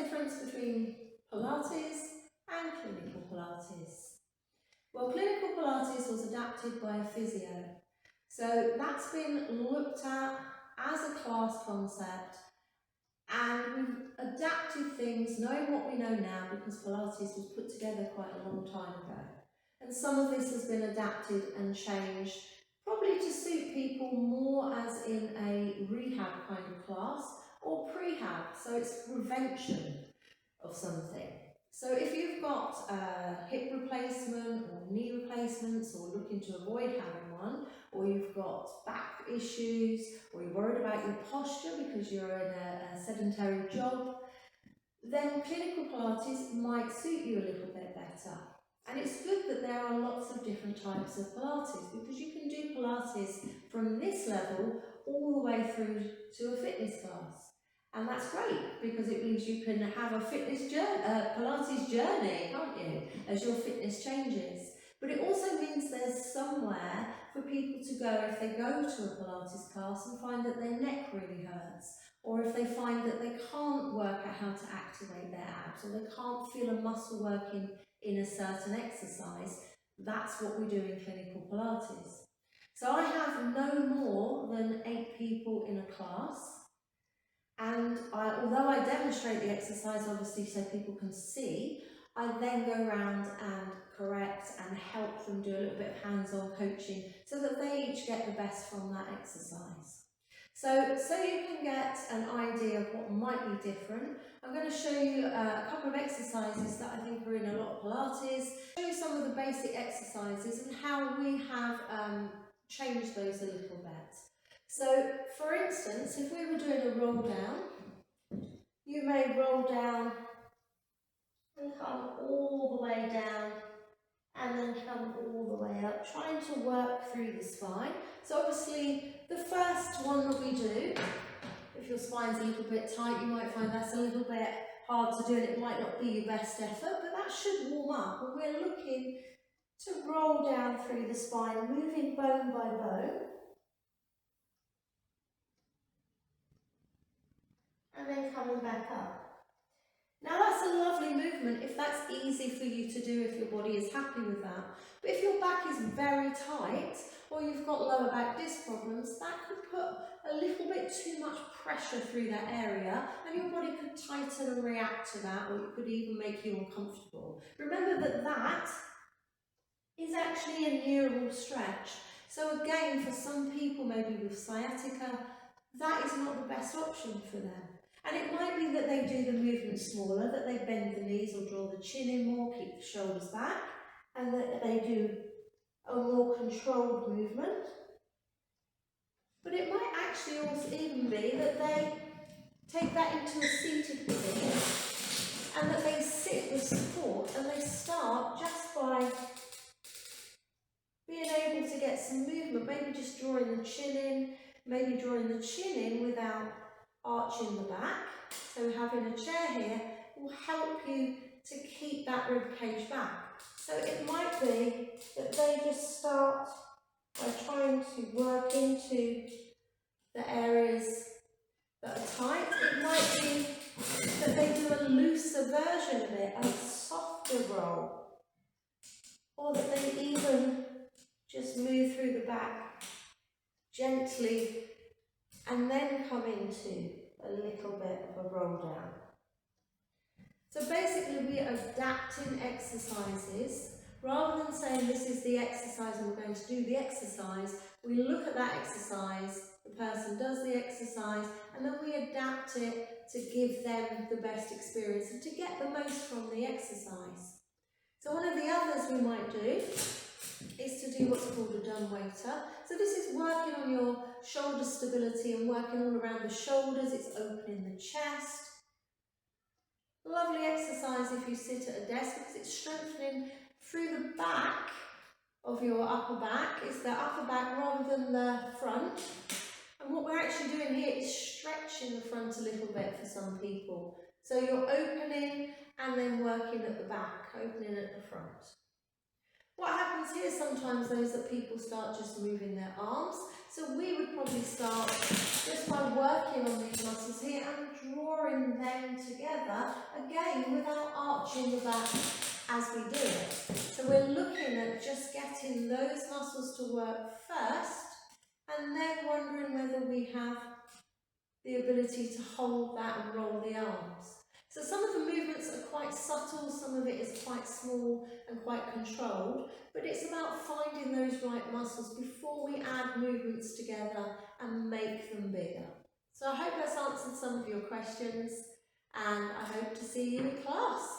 difference between Pilates and Clinical Pilates? Well, Clinical Pilates was adapted by a physio. So that's been looked at as a class concept, and we've adapted things knowing what we know now, because Pilates was put together quite a long time ago. And some of this has been adapted and changed, probably to suit people more as in a rehab kind of class or prehab, so it's prevention of something. So if you've got hip replacement or knee replacements, or looking to avoid having one, or you've got back issues, or you're worried about your posture because you're in a sedentary job, then Clinical Pilates might suit you a little bit better. And it's good that there are lots of different types of Pilates, because you can do Pilates from this level all the way through to a fitness class. And that's great, because it means you can have a fitness journey, Pilates journey, can't you, as your fitness changes. But it also means there's somewhere for people to go if they go to a Pilates class and find that their neck really hurts, or if they find that they can't work out how to activate their abs, or they can't feel a muscle working in a certain exercise. That's what we do in Clinical Pilates. So I have no more than 8 people in a class, and although I demonstrate the exercise obviously so people can see, I then go around and correct and help them do a little bit of hands-on coaching so that they each get the best from that exercise. So you can get an idea of what might be different, I'm going to show you a couple of exercises that I think are in a lot of Pilates, show you some of the basic exercises and how we have changed those a little bit. So, for instance, if we were doing a roll down, you may roll down and come all the way down and then come all the way up, trying to work through the spine. So obviously the first one that we do, if your spine's a little bit tight, you might find that's a little bit hard to do and it might not be your best effort, but that should warm up. And we're looking to roll down through the spine, moving bone by bone. And then coming back up. Now that's a lovely movement if that's easy for you to do, if your body is happy with that. But if your back is very tight, or you've got lower back disc problems, that could put a little bit too much pressure through that area, and your body could tighten and react to that, or it could even make you uncomfortable. Remember that that is actually a neural stretch. So again, for some people, maybe with sciatica, that is not the best option for them. And it might be that they do the movement smaller, that they bend the knees or draw the chin in more, keep the shoulders back, and that they do a more controlled movement. But it might actually also even be that they take that into a seated position and that they sit with support, and they start just by being able to get some movement, maybe just drawing the chin in, maybe drawing the chin in without arching the back. So having a chair here will help you to keep that rib cage back. So it might be that they just start by trying to work into the areas that are tight. It might be that they do a looser version of it, a softer roll, or that they even just move through the back gently and then come into a little bit of a roll down. So basically we are adapting exercises. Rather than saying this is the exercise and we're going to do the exercise, we look at that exercise, the person does the exercise, and then we adapt it to give them the best experience and to get the most from the exercise. So one of the others we might do is to do what's called a dumbwaiter. So this is working on your shoulder stability and working all around the shoulders. It's opening the chest. Lovely exercise if you sit at a desk, because it's strengthening through the back of your upper back. It's the upper back rather than the front. And what we're actually doing here is stretching the front a little bit for some people. So you're opening and then working at the back, opening at the front. What happens here sometimes though is that people start just moving their arms. So we would probably start just by working on these muscles here and drawing them together. together, again without arching the back as we do it. So we're looking at just getting those muscles to work first, and then wondering whether we have the ability to hold that and roll the arms. So some of the movements are quite subtle, some of it is quite small and quite controlled, but it's about finding those right muscles before we add movements together and make them bigger. So I hope that's answered some of your questions, and I hope to see you in class.